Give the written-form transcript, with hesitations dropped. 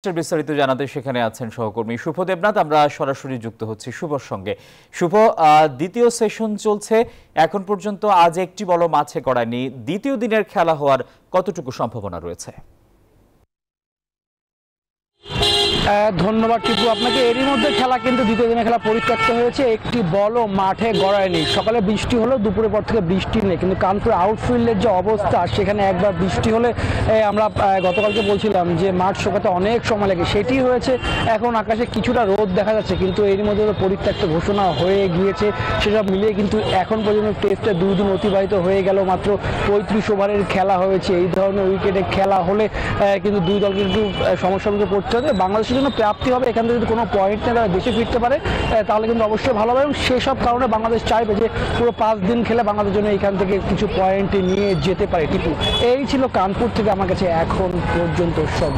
বিস্তারিত জানাতে সেখানে আছেন সহকর্মী শুভ দেবনাথ। আমরা সরাসরি যুক্ত হচ্ছি শুভর সঙ্গে। শুভ, দ্বিতীয় সেশন চলছে, এখন পর্যন্ত আজ একটি বল মাঠে গড়ায়নি। দ্বিতীয় দিনের খেলা হওয়ার কতটুকু সম্ভাবনা রয়েছে? ধন্যবাদ টিপু আপনাকে। এরই মধ্যে খেলা কিন্তু দ্বিতীয় দিনের খেলা পরিত্যক্ত হয়েছে, একটি বলও মাঠে গড়ায়নি। সকালে বৃষ্টি হলো, দুপুরের পর থেকে বৃষ্টি নেই, কিন্তু কানপুর আউটফিল্ডের যে অবস্থা সেখানে একবার বৃষ্টি হলে আমরা গতকালকে বলছিলাম যে মাঠ শুকাতে অনেক সময় লাগে, সেটি হয়েছে। এখন আকাশে কিছুটা রোদ দেখা যাচ্ছে, কিন্তু এরই মধ্যে পরিত্যক্ত ঘোষণা হয়ে গিয়েছে। সেসব মিলিয়ে কিন্তু এখন পর্যন্ত টেস্টে 2 দিন অতিবাহিত হয়ে গেল, মাত্র 35 ওভারের খেলা হয়েছে। এই ধরনের উইকেটে খেলা হলে কিন্তু দুই দল কিন্তু সমস্যার মধ্যে পড়তে হবে। বাংলাদেশের জন্য প্রাপ্তি হবে, এখান থেকে যদি কোনো পয়েন্ট নিয়ে তারা দেশে ফিরতে পারে তাহলে কিন্তু অবশ্যই ভালো হবে, এবং সেসব কারণে বাংলাদেশ চাইবে যে পুরো 5 দিন খেলে বাংলাদেশের জন্য এখান থেকে কিছু পয়েন্ট নিয়ে যেতে পারে। টিপু, এই ছিল কানপুর থেকে আমার কাছে এখন পর্যন্ত সব।